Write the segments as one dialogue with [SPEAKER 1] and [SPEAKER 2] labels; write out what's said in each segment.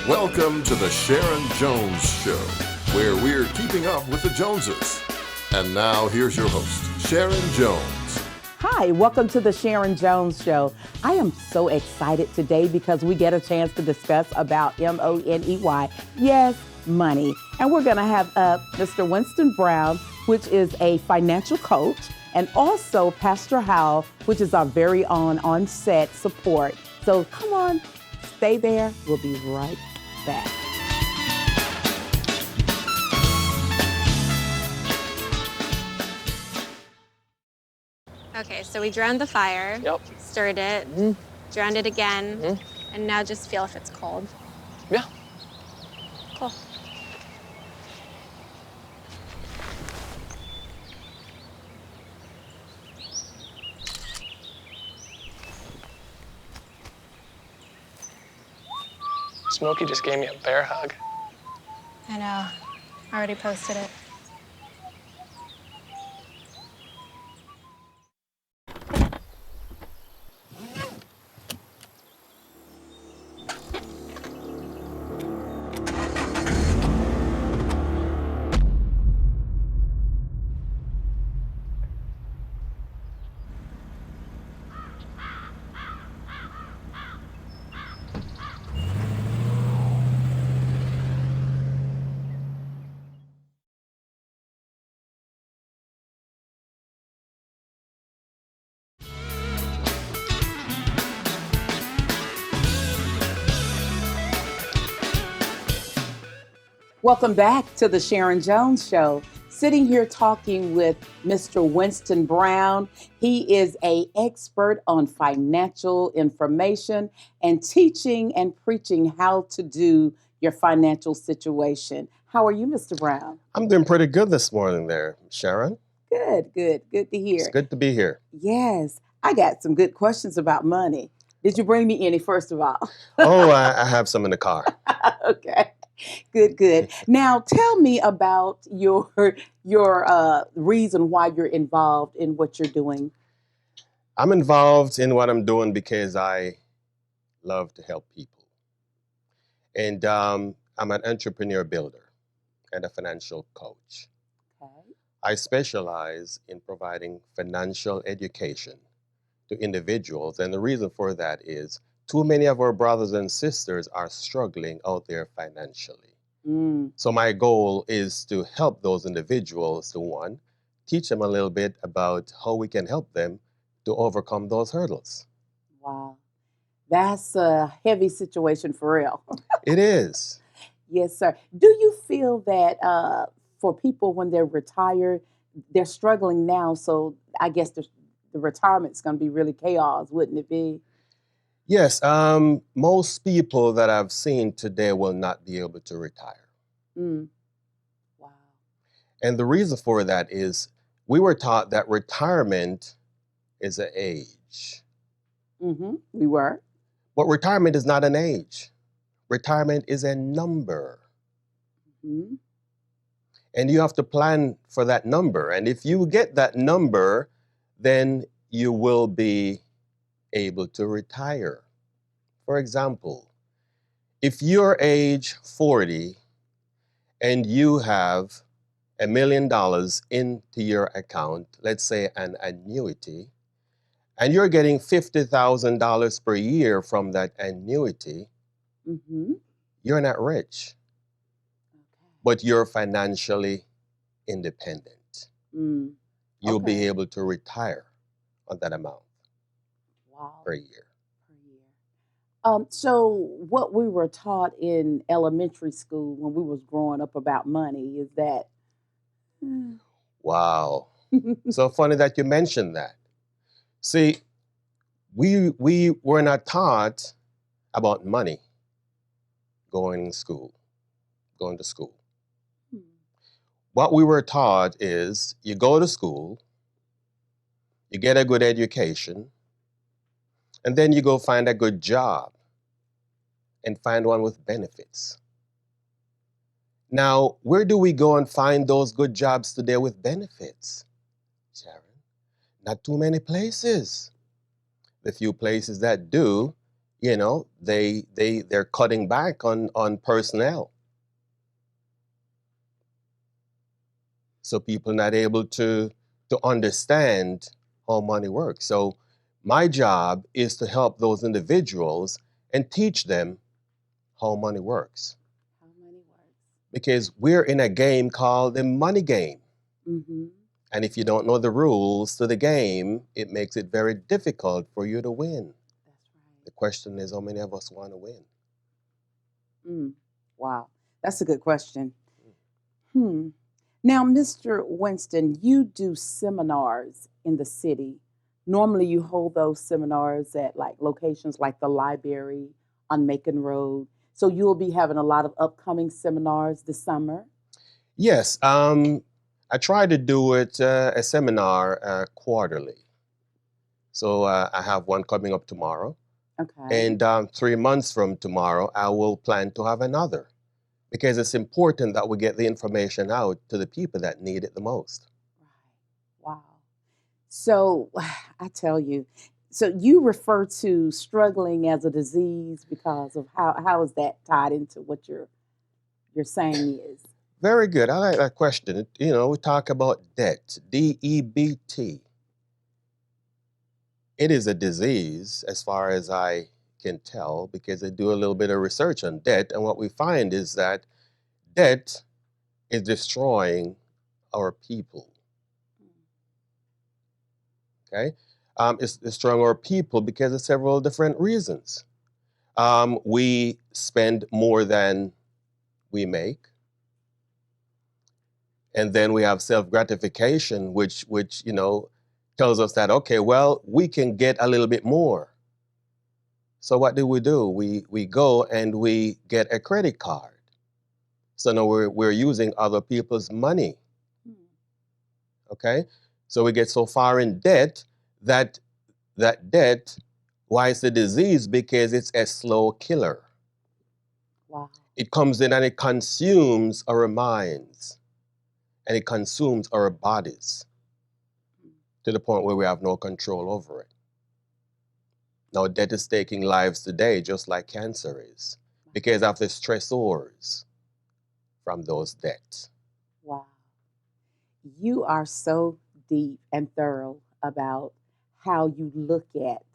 [SPEAKER 1] Welcome to the Sharon Jones Show, where we're keeping up with the Joneses. And now here's your host, Sharon Jones.
[SPEAKER 2] Hi, welcome to the Sharon Jones Show. I am so excited today because we get a chance to discuss about M-O-N-E-Y. Yes, money. And we're going to have Mr. Winston Brown, which is a financial coach, and also Pastor Howell, which is our very own on-set support. So come on, stay there. We'll be right back.
[SPEAKER 3] Okay, so we drowned the fire, stirred it, drowned it again, and now just feel if it's cold.
[SPEAKER 4] Yeah.
[SPEAKER 3] Cool.
[SPEAKER 4] Smokey just gave me a bear hug.
[SPEAKER 3] I know. I already posted it.
[SPEAKER 2] Welcome back to the Sharon Jones Show. Sitting here talking with Mr. Winston Brown. He is an expert on financial information and teaching and preaching how to do your financial situation. How are you, Mr. Brown?
[SPEAKER 5] I'm doing pretty good this morning there, Sharon.
[SPEAKER 2] Good to hear.
[SPEAKER 5] It's good to be here.
[SPEAKER 2] Yes, I got some good questions about money. Did you bring me any, first of all?
[SPEAKER 5] Oh, I have some in the car.
[SPEAKER 2] Okay. Good. Now, tell me about your reason why you're involved in what you're doing.
[SPEAKER 5] I'm involved in what I'm doing because I love to help people. And I'm an entrepreneur builder and a financial coach.
[SPEAKER 2] Okay.
[SPEAKER 5] I specialize in providing financial education to individuals. And the reason for that is too many of our brothers and sisters are struggling out there financially. So my goal is to help those individuals to, one, teach them a little bit about how we can help them to overcome those hurdles.
[SPEAKER 2] Wow. That's a heavy situation for real.
[SPEAKER 5] It is.
[SPEAKER 2] Yes, sir. Do you feel that for people when they're retired, they're struggling now, so I guess the retirement's going to be really chaos, wouldn't it be?
[SPEAKER 5] Yes, most people that I've seen today will not be able to retire.
[SPEAKER 2] Wow.
[SPEAKER 5] And the reason for that is we were taught that retirement is an age.
[SPEAKER 2] We were.
[SPEAKER 5] But retirement is not an age. Retirement is a number. And you have to plan for that number. And if you get that number, then you will be able to retire. For example, if you're age 40 and you have $1 million into your account, let's say an annuity, and you're getting $50,000 per year from that annuity, you're not rich, but you're financially independent. You'll be able to retire on that amount per year.
[SPEAKER 2] So what we were taught in elementary school when we was growing up about money is that...
[SPEAKER 5] Wow. So funny that you mentioned that. See, we were not taught about money going to school. What we were taught is you go to school, you get a good education, and then you go find a good job and find one with benefits. Now, where do we go and find those good jobs today with benefits, Sharon? Not too many places. The few places that do, you know, they're cutting back on personnel. So people are not able to understand how money works. So my job is to help those individuals and teach them how money works.
[SPEAKER 2] How money works.
[SPEAKER 5] Because we're in a game called the money game.
[SPEAKER 2] Mm-hmm.
[SPEAKER 5] And if you don't know the rules to the game, it makes it very difficult for you to win.
[SPEAKER 2] That's right.
[SPEAKER 5] The question is, how many of us want to win?
[SPEAKER 2] Wow, that's a good question. Now, Mr. Winston, you do seminars in the city. Normally, you hold those seminars at like locations like the library on Macon Road. So you'll be having a lot of upcoming seminars this summer.
[SPEAKER 5] Yes, I try to do it a seminar quarterly. So I have one coming up tomorrow.
[SPEAKER 2] Okay.
[SPEAKER 5] And 3 months from tomorrow, I will plan to have another, because it's important that we get the information out to the people that need it the most.
[SPEAKER 2] Right. Wow. So I tell you, so you refer to struggling as a disease because of how is that tied into what you're saying is?
[SPEAKER 5] Very good. I like that question. You know, we talk about debt, DEBT. It is a disease, as far as I can tell, because I do a little bit of research on debt, and what we find is that debt is destroying our people. Okay, it's destroying our people because of several different reasons. We spend more than we make, and then we have self-gratification, which you know tells us that, okay, well, we can get a little bit more. So what do? We go and we get a credit card. So now we're using other people's money. Okay, so we get so far in debt that debt, why it's a disease? Because it's a slow killer.
[SPEAKER 2] Wow.
[SPEAKER 5] It comes in and it consumes our minds, and it consumes our bodies to the point where we have no control over it. Now, debt is taking lives today, just like cancer is, because of the stressors from those debts.
[SPEAKER 2] Wow. You are so deep and thorough about how you look at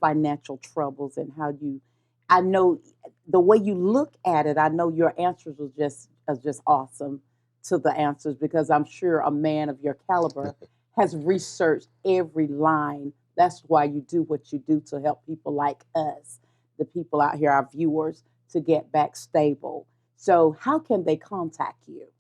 [SPEAKER 2] financial troubles and how you, I know the way you look at it, I know your answers are just awesome to the answers, because I'm sure a man of your caliber has researched every line. That's why you do what you do, to help people like us, the people out here, our viewers, to get back stable. So how can they contact you?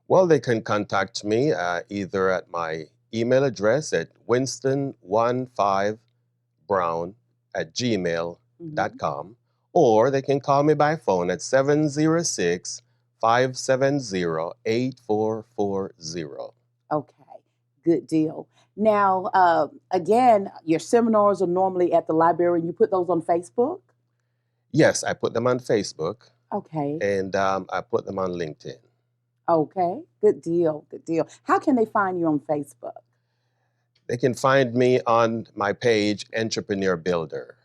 [SPEAKER 5] Well, they can contact me either at my email address at winston15brown@gmail.com, or they can call me by phone at 706-570-8440.
[SPEAKER 2] Okay, good deal. Now, again, your seminars are normally at the library, and you put those on Facebook?
[SPEAKER 5] Yes, I put them on Facebook,
[SPEAKER 2] Okay,
[SPEAKER 5] and I put them on LinkedIn.
[SPEAKER 2] okay, good deal, good deal. How can they find you on Facebook?
[SPEAKER 5] They can find me on my page, Entrepreneur Builder.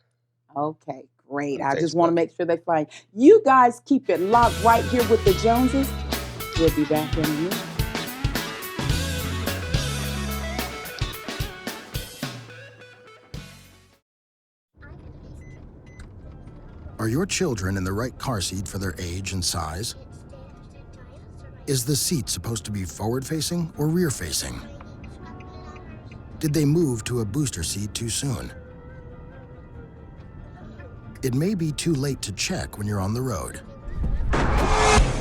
[SPEAKER 2] Okay, great.
[SPEAKER 5] On
[SPEAKER 2] I just want to
[SPEAKER 5] Facebook.
[SPEAKER 2] make sure they find you. Guys, keep it locked right here with the Joneses. We'll be back in a minute.
[SPEAKER 6] Are your children in the right car seat for their age and size? Is the seat supposed to be forward-facing or rear-facing? Did they move to a booster seat too soon? It may be too late to check when you're on the road.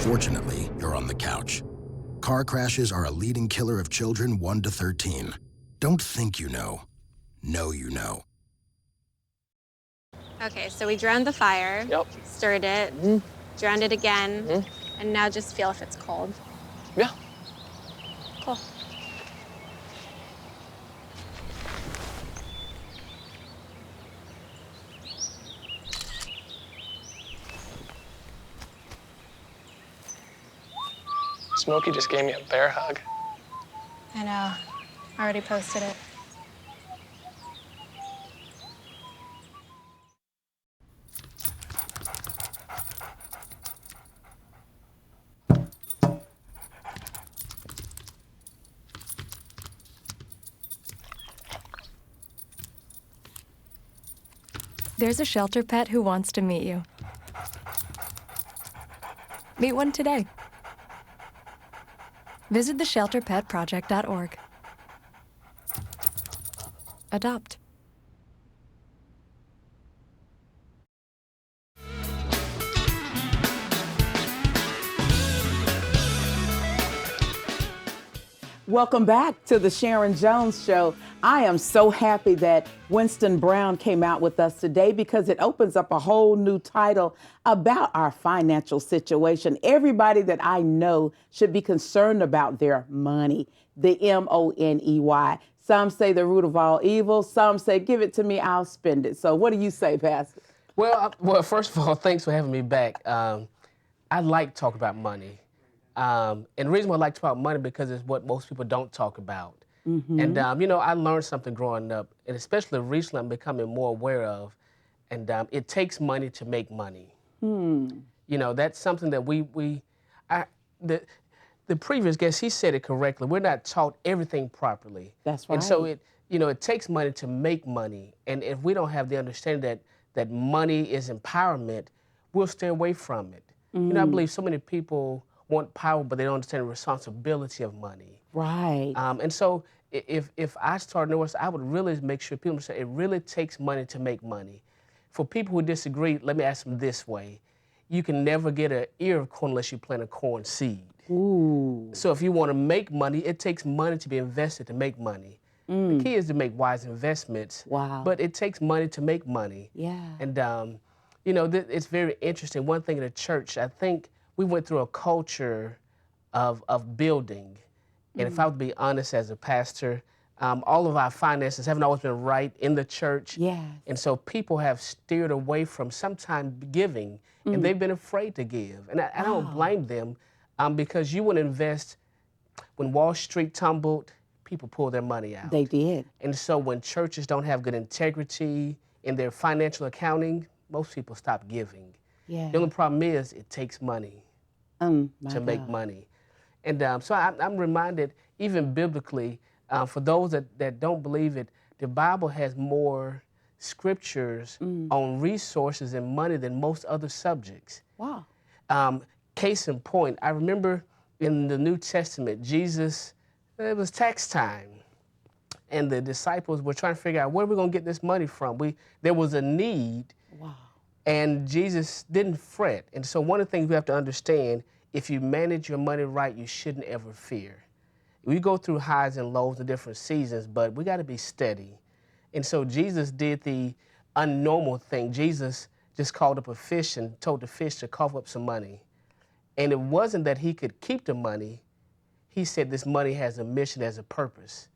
[SPEAKER 6] Fortunately, you're on the couch. Car crashes are a leading killer of children 1 to 13. Don't think you know. Know you know.
[SPEAKER 3] Okay, so we drowned the fire.
[SPEAKER 4] Yep.
[SPEAKER 3] Stirred it. Drowned it again. And now just feel if it's cold.
[SPEAKER 4] Yeah.
[SPEAKER 3] Cool.
[SPEAKER 4] Smokey just gave me a bear hug.
[SPEAKER 3] I know. Already posted it.
[SPEAKER 7] There's a shelter pet who wants to meet you. Meet one today. Visit theshelterpetproject.org. Adopt.
[SPEAKER 2] Welcome back to the Sharon Jones Show. I am so happy that Winston Brown came out with us today because it opens up a whole new title about our financial situation. Everybody that I know should be concerned about their money, the M-O-N-E-Y. Some say the root of all evil. Some say, give it to me, I'll spend it. So what do you say, Pastor?
[SPEAKER 8] Well, first of all, thanks for having me back. I like talking about money. And the reason why I like to talk about money because it's what most people don't talk about. And, you know, I learned something growing up, and especially recently I'm becoming more aware of, and it takes money to make money. You know, that's something that the previous guest, he said it correctly. We're not taught everything properly.
[SPEAKER 2] That's right.
[SPEAKER 8] And so it takes money to make money. And if we don't have the understanding that money is empowerment, we'll stay away from it. You know, I believe so many people want power, but they don't understand the responsibility of money.
[SPEAKER 2] Right.
[SPEAKER 8] And so if I start noticing, I would really make sure people say it really takes money to make money. For people who disagree, let me ask them this way. You can never get an ear of corn unless you plant a corn seed.
[SPEAKER 2] Ooh.
[SPEAKER 8] So if you want to make money, it takes money to be invested to make money. The key is to make wise investments.
[SPEAKER 2] Wow.
[SPEAKER 8] But it takes money to make money.
[SPEAKER 2] Yeah.
[SPEAKER 8] And, you know, it's very interesting. One thing in the church, I think we went through a culture of building. And if I would be honest as a pastor, all of our finances haven't always been right in the church.
[SPEAKER 2] Yes.
[SPEAKER 8] And so people have steered away from sometimes giving, and they've been afraid to give. And I don't blame them because you would invest, when Wall Street tumbled, people pulled their money out.
[SPEAKER 2] They did.
[SPEAKER 8] And so when churches don't have good integrity in their financial accounting, most people stop giving.
[SPEAKER 2] Yeah.
[SPEAKER 8] The only problem is it takes money to make money. And so I'm reminded, even biblically, for those that don't believe it, the Bible has more scriptures on resources and money than most other subjects.
[SPEAKER 2] Wow.
[SPEAKER 8] Case in point, I remember in the New Testament, Jesus, it was tax time. And the disciples were trying to figure out, where are we going to get this money from? There was a need.
[SPEAKER 2] Wow.
[SPEAKER 8] And Jesus didn't fret. And so one of the things we have to understand, if you manage your money right, you shouldn't ever fear. We go through highs and lows in different seasons, but we got to be steady. And so Jesus did the unnormal thing. Jesus just called up a fish and told the fish to cough up some money. And it wasn't that he could keep the money. He said this money has a mission, has a purpose.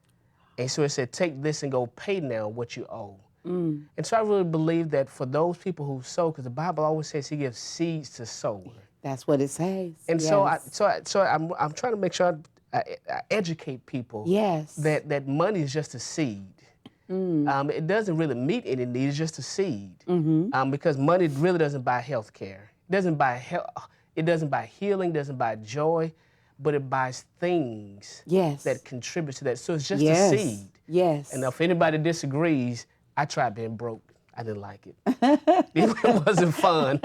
[SPEAKER 8] And so he said, take this and go pay now what you owe. And so I really believe that for those people who sow, because the Bible always says he gives seeds to sow.
[SPEAKER 2] That's what it says.
[SPEAKER 8] And
[SPEAKER 2] yes.
[SPEAKER 8] so I'm trying to make sure I educate people.
[SPEAKER 2] Yes.
[SPEAKER 8] That money is just a seed. It doesn't really meet any need. It's just a seed. Because money really doesn't buy health care. It doesn't buy healing. Doesn't buy joy, but it buys things that contribute to that. So it's just a seed.
[SPEAKER 2] Yes.
[SPEAKER 8] And if anybody disagrees, I tried being broke. I didn't like it. It wasn't fun.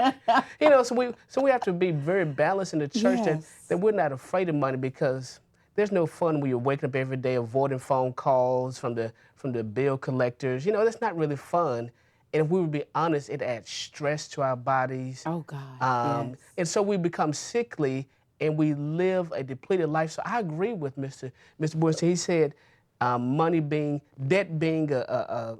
[SPEAKER 8] You know, so we have to be very balanced in the church that we're not afraid of money, because there's no fun when you're waking up every day avoiding phone calls from the bill collectors. You know, that's not really fun. And if we would be honest, it adds stress to our bodies.
[SPEAKER 2] Oh, God,
[SPEAKER 8] And so we become sickly and we live a depleted life. So I agree with Mr. Boyce. He said debt being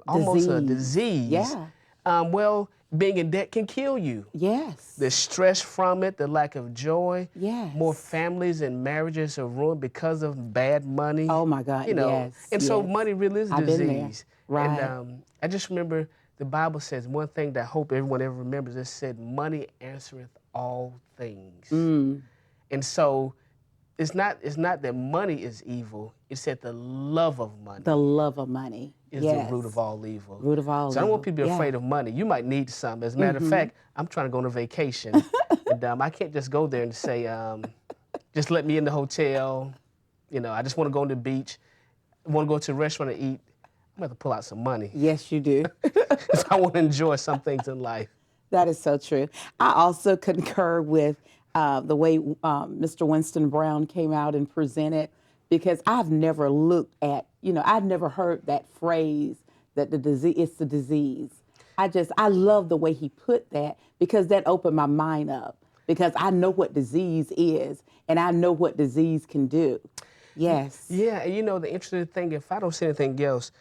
[SPEAKER 8] almost a disease.
[SPEAKER 2] Yeah.
[SPEAKER 8] Well, being in debt can kill you.
[SPEAKER 2] Yes.
[SPEAKER 8] The stress from it, the lack of joy.
[SPEAKER 2] Yes.
[SPEAKER 8] More families and marriages are ruined because of bad money.
[SPEAKER 2] Oh, my God,
[SPEAKER 8] you know,
[SPEAKER 2] yes.
[SPEAKER 8] And so money really is a
[SPEAKER 2] I've
[SPEAKER 8] disease.
[SPEAKER 2] been there. Right.
[SPEAKER 8] And I just remember the Bible says one thing that I hope everyone ever remembers. It said, money answereth all things. And so it's not that money is evil. It's that the love of money.
[SPEAKER 2] The love of money
[SPEAKER 8] is the root of all evil.
[SPEAKER 2] Root of all evil.
[SPEAKER 8] So I don't want people to be afraid of money. You might need some. As a matter of fact, I'm trying to go on a vacation. And I can't just go there and say, just let me in the hotel. You know, I just want to go on the beach. I want to go to a restaurant and eat. I'm going to pull out some money
[SPEAKER 2] Yes, you do.
[SPEAKER 8] if I want to enjoy some things in life.
[SPEAKER 2] That is so true. I also concur with the way Mr. Winston Brown came out and presented, because I've never looked at, I've never heard that phrase that the disease, it's the disease. I love the way he put that, because that opened my mind up, because I know what disease is and I know what disease can do. Yes.
[SPEAKER 8] Yeah, and the interesting thing, if I don't say anything else,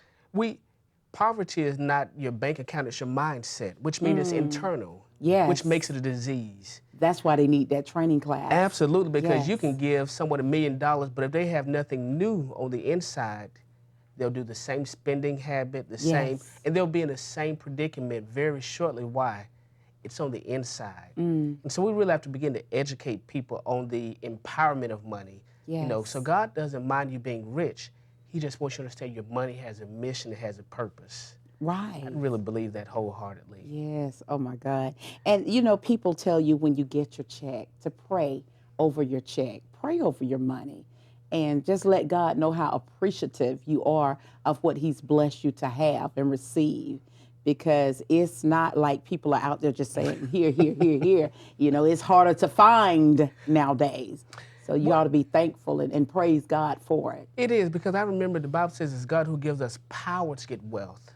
[SPEAKER 8] poverty is not your bank account, it's your mindset, which means it's internal.
[SPEAKER 2] Yes.
[SPEAKER 8] Which makes it a disease.
[SPEAKER 2] That's why they need that training class.
[SPEAKER 8] Absolutely, because you
[SPEAKER 2] Yes.
[SPEAKER 8] can give someone $1 million, but if they have nothing new on the inside, they'll do the same spending habit, the same, and they'll be in the same predicament very shortly. Why? It's on the inside. And so we really have to begin to educate people on the empowerment of money.
[SPEAKER 2] Yes.
[SPEAKER 8] So God doesn't mind you being rich. He just wants you to understand your money has a mission, it has a purpose.
[SPEAKER 2] Right.
[SPEAKER 8] I really believe that wholeheartedly.
[SPEAKER 2] Yes. Oh my God. And people tell you when you get your check to pray over your check, pray over your money, and just let God know how appreciative you are of what He's blessed you to have and receive. Because it's not like people are out there just saying, here, here, here, here. It's harder to find nowadays. So you ought to be thankful and praise God for it.
[SPEAKER 8] It is, because I remember the Bible says it's God who gives us power to get wealth.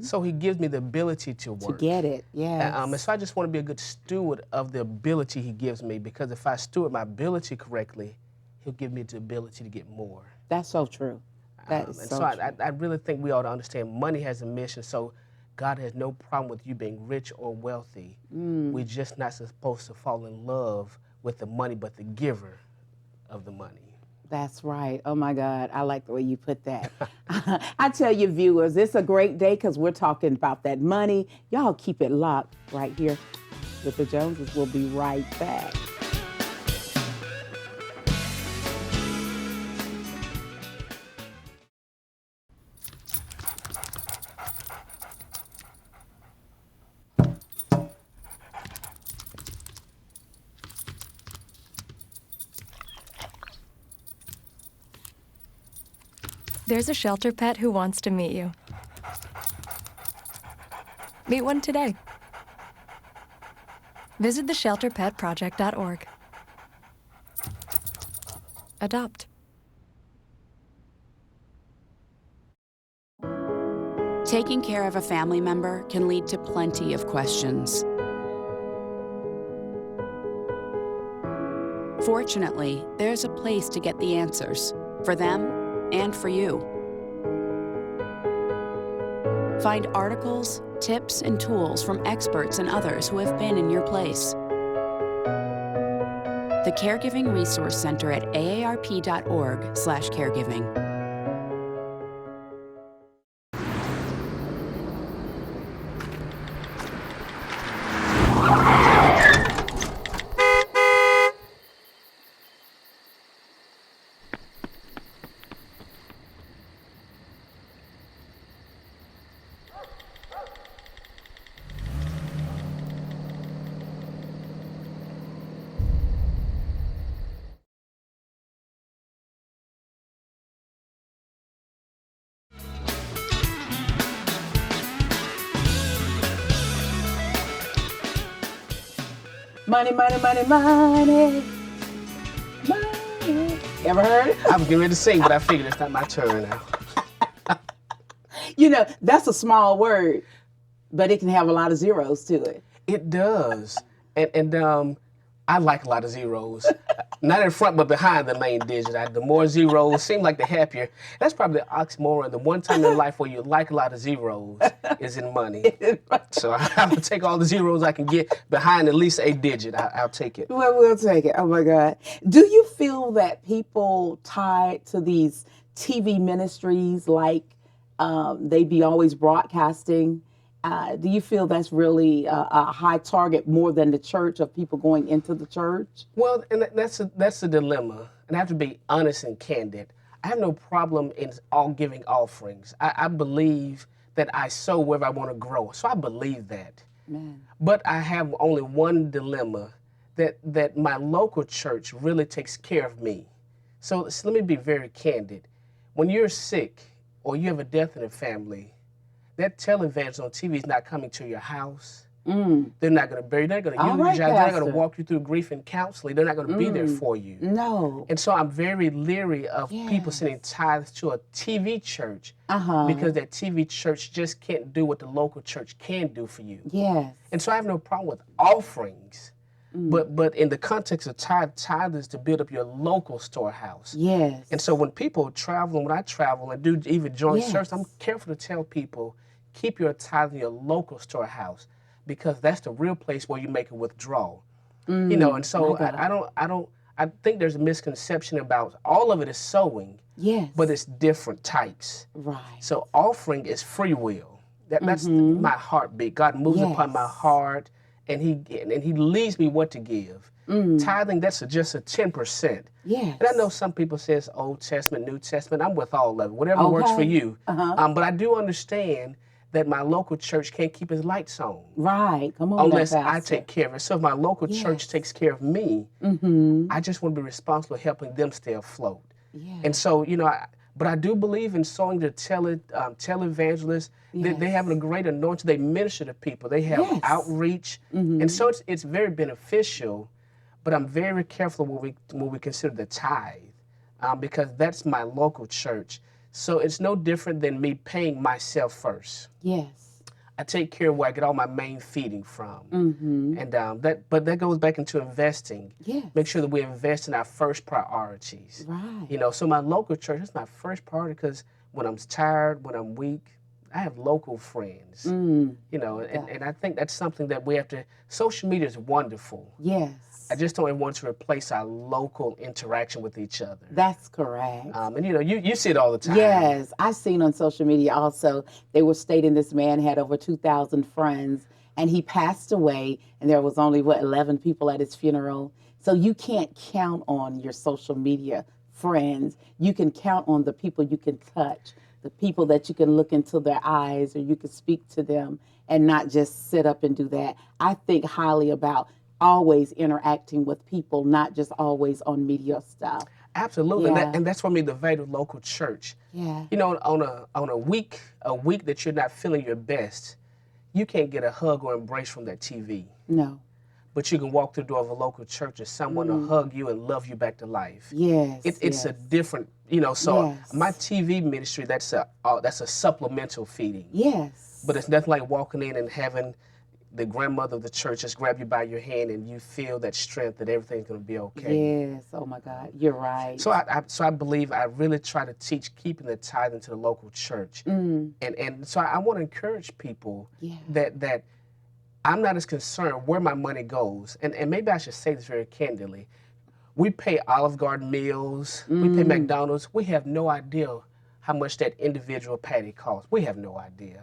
[SPEAKER 8] So He gives me the ability to work.
[SPEAKER 2] To get it, yes.
[SPEAKER 8] And so I just want to be a good steward of the ability He gives me, because if I steward my ability correctly, He'll give me the ability to get more.
[SPEAKER 2] That's so true. That is so true.
[SPEAKER 8] I really think we ought to understand money has a mission, so God has no problem with you being rich or wealthy. We're just not supposed to fall in love with the money, but the giver of the money.
[SPEAKER 2] That's right. Oh my God, I like the way you put that. I tell you viewers, it's a great day because we're talking about that money. Y'all keep it locked right here with the Joneses. We'll be right back.
[SPEAKER 7] There's a shelter pet who wants to meet you. Meet one today. Visit theshelterpetproject.org. Adopt.
[SPEAKER 9] Taking care of a family member can lead to plenty of questions. Fortunately, there's a place to get the answers, for them and for you. Find articles, tips, and tools from experts and others who have been in your place. The Caregiving Resource Center at aarp.org/caregiving.
[SPEAKER 2] Money, money, money, money, money. Ever heard it?
[SPEAKER 8] I was getting ready to sing, but I figured it's not my turn now.
[SPEAKER 2] That's a small word, but it can have a lot of zeros to it.
[SPEAKER 8] It does. And I like a lot of zeros. Not in front, but behind the main digit. The more zeros seem like the happier. That's probably the oxymoron. The one time in life where you like a lot of zeros is in money. So I'm going to take all the zeros I can get behind at least a digit. I'll take it.
[SPEAKER 2] Well, we'll take it. Oh, my God. Do you feel that people tied to these TV ministries, like they be always broadcasting, do you feel that's really a high target more than the church, of people going into the church?
[SPEAKER 8] Well, and that's a dilemma. And I have to be honest and candid. I have no problem in giving offerings. I believe that I sow wherever I want to grow. So I believe that.
[SPEAKER 2] Man.
[SPEAKER 8] But I have only one dilemma, that my local church really takes care of me. So let me be very candid. When you're sick or you have a death in the family, that televangelist on TV is not coming to your house. They're not going to bury you. They're going to eulogize. They're not going to walk you through grief and counseling. They're not going to be there for you.
[SPEAKER 2] No.
[SPEAKER 8] And so I'm very leery of people sending tithes to a TV church because that TV church just can't do what the local church can do for you.
[SPEAKER 2] Yes.
[SPEAKER 8] And so I have no problem with offerings. But in the context of tithe is to build up your local storehouse.
[SPEAKER 2] Yes.
[SPEAKER 8] And so when people travel, when I travel and do even join church, I'm careful to tell people, keep your tithe in your local storehouse, because that's the real place where you make a withdrawal. You know, and so I think there's a misconception about all of it is sowing.
[SPEAKER 2] Yes.
[SPEAKER 8] But it's different types.
[SPEAKER 2] Right.
[SPEAKER 8] So offering is free will. That's my heartbeat. God moves upon my heart, and he leads me what to give. Tithing, that's just a 10%.
[SPEAKER 2] Yes.
[SPEAKER 8] And I know some people say it's Old Testament, New Testament. I'm with all of it, whatever works for you. But I do understand that my local church can't keep its lights on.
[SPEAKER 2] Right, come on.
[SPEAKER 8] Unless I take care of it. So if my local church takes care of me, I just want to be responsible for helping them stay afloat. Yeah. And so, you know, but I do believe in sowing the televangelists. They have a great anointing. They minister to people. They have outreach. And so it's very beneficial, but I'm very careful when we consider the tithe, because that's my local church. So it's no different than me paying myself first.
[SPEAKER 2] Yes.
[SPEAKER 8] I take care of where I get all my main feeding from. And that goes back into investing.
[SPEAKER 2] Yes.
[SPEAKER 8] Make sure that we invest in our first priorities.
[SPEAKER 2] Right.
[SPEAKER 8] You know, so my local church is my first priority, because when I'm tired, when I'm weak, I have local friends. You know, and I think that's something that we have to, social media is wonderful.
[SPEAKER 2] Yes.
[SPEAKER 8] I just don't want to replace our local interaction with each other.
[SPEAKER 2] That's correct.
[SPEAKER 8] And you know, you see it all the time.
[SPEAKER 2] Yes, I've seen on social media also, they were stating this man had over 2,000 friends, and he passed away, and there was only, 11 people at his funeral. So you can't count on your social media friends. You can count on the people you can touch, the people that you can look into their eyes, or you can speak to them and not just sit up and do that. I think highly about always interacting with people, not just always on media stuff.
[SPEAKER 8] Absolutely, and that's for me the value of local church.
[SPEAKER 2] Yeah.
[SPEAKER 8] You know, on a week that you're not feeling your best, you can't get a hug or embrace from that TV.
[SPEAKER 2] No.
[SPEAKER 8] But you can walk through the door of a local church and someone will hug you and love you back to life.
[SPEAKER 2] Yes.
[SPEAKER 8] It's a different, you know. So my TV ministry, that's a supplemental feeding.
[SPEAKER 2] Yes.
[SPEAKER 8] But it's nothing like walking in and having the grandmother of the church just grab you by your hand and you feel that strength that everything's going to be okay.
[SPEAKER 2] Yes, oh my God, you're right.
[SPEAKER 8] So I believe I really try to teach keeping the tithe into the local church. And so I want to encourage people that I'm not as concerned where my money goes. And maybe I should say this very candidly. We pay Olive Garden meals, we pay McDonald's. We have no idea how much that individual patty costs. We have no idea.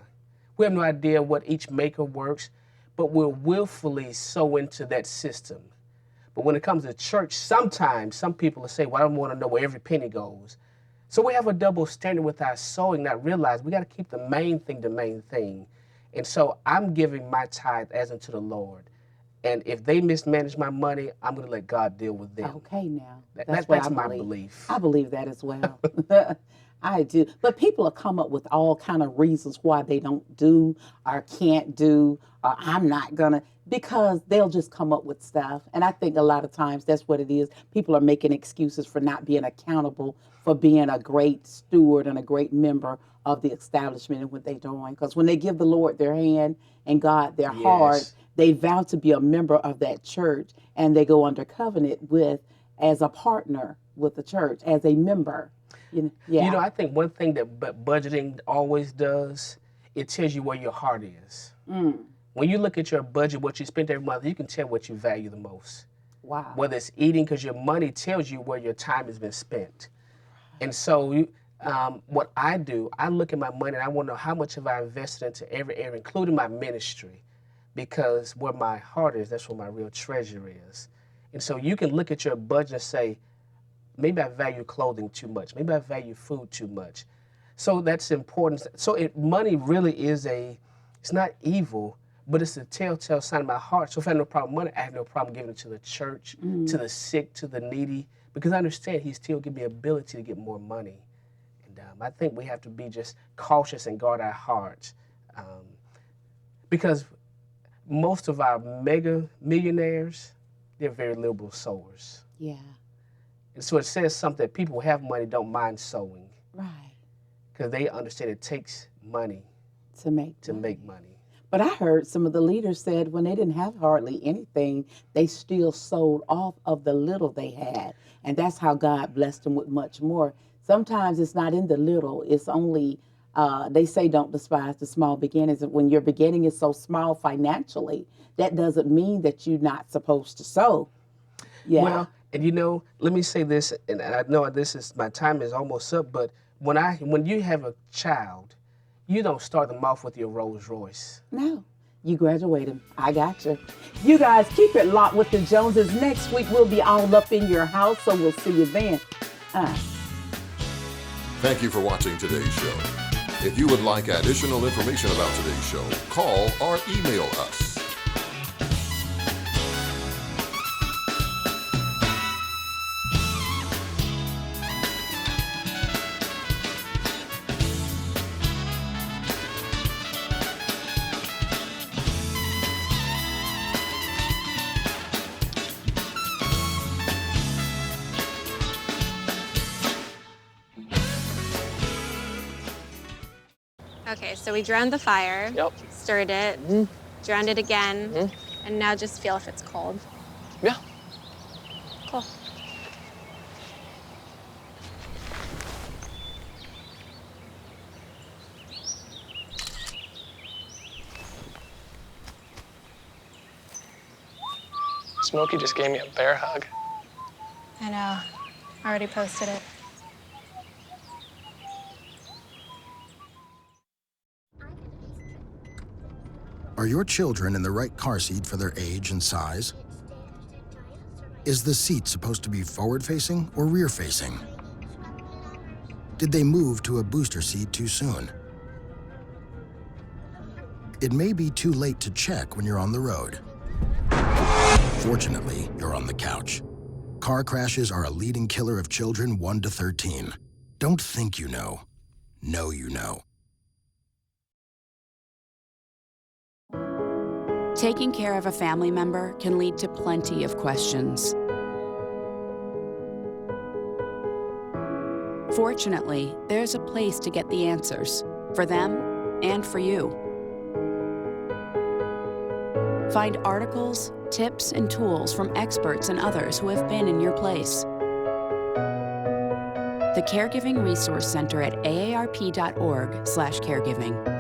[SPEAKER 8] We have no idea what each maker works, but we'll willfully sow into that system. But when it comes to church, sometimes some people will say, well, I don't want to know where every penny goes. So we have a double standard with our sowing, not realize we got to keep the main thing the main thing. And so I'm giving my tithe as unto the Lord. And if they mismanage my money, I'm going to let God deal with them.
[SPEAKER 2] Okay, now.
[SPEAKER 8] That's my belief.
[SPEAKER 2] I believe that as well. I do. But people will come up with all kind of reasons why they don't do or can't do or I'm not going to, because they'll just come up with stuff. And I think a lot of times that's what it is. People are making excuses for not being accountable for being a great steward and a great member of the establishment and what they're doing. Because when they give the Lord their hand and God their heart, they vow to be a member of that church and they go under covenant with, as a partner with the church, as a member. You know,
[SPEAKER 8] I think one thing that budgeting always does, it tells you where your heart is. When you look at your budget, what you spend every month, you can tell what you value the most.
[SPEAKER 2] Wow.
[SPEAKER 8] Whether it's eating, because your money tells you where your time has been spent. And so what I do, I look at my money and I want to know how much have I invested into every area, including my ministry, because where my heart is, that's where my real treasure is. And so you can look at your budget and say, maybe I value clothing too much. Maybe I value food too much. So that's important. So money really is it's not evil, but it's a telltale sign of my heart. So if I have no problem with money, I have no problem giving it to the church, to the sick, to the needy, because I understand He still gives me ability to get more money. And I think we have to be just cautious and guard our hearts, because most of our mega millionaires, they're very liberal sowers.
[SPEAKER 2] Yeah.
[SPEAKER 8] And so it says something that people who have money don't mind sowing.
[SPEAKER 2] Right.
[SPEAKER 8] Because they understand it takes money
[SPEAKER 2] To make
[SPEAKER 8] money.
[SPEAKER 2] But I heard some of the leaders said when they didn't have hardly anything, they still sold off of the little they had. And that's how God blessed them with much more. Sometimes it's not in the little, it's only, they say don't despise the small beginnings. When your beginning is so small financially, that doesn't mean that you're not supposed to sow. Yeah.
[SPEAKER 8] Well, and you know, let me say this, and I know my time is almost up, but when you have a child, you don't start them off with your Rolls Royce.
[SPEAKER 2] No, you graduate them. I got you. You guys keep it locked with the Joneses. Next week we'll be all up in your house, so we'll see you then.
[SPEAKER 1] Thank you for watching today's show. If you would like additional information about today's show, call or email us.
[SPEAKER 3] Okay, so we drowned the fire.
[SPEAKER 4] Yep.
[SPEAKER 3] Stirred it. Drowned it again. And now just feel if it's cold.
[SPEAKER 4] Yeah.
[SPEAKER 3] Cool.
[SPEAKER 4] Smokey just gave me a bear hug.
[SPEAKER 3] I know. Already posted it.
[SPEAKER 6] Are your children in the right car seat for their age and size? Is the seat supposed to be forward-facing or rear-facing? Did they move to a booster seat too soon? It may be too late to check when you're on the road. Fortunately, you're on the couch. Car crashes are a leading killer of children 1 to 13. Don't think you know. Know you know.
[SPEAKER 9] Taking care of a family member can lead to plenty of questions. Fortunately, there's a place to get the answers, for them and for you. Find articles, tips, and tools from experts and others who have been in your place. The Caregiving Resource Center at aarp.org/caregiving.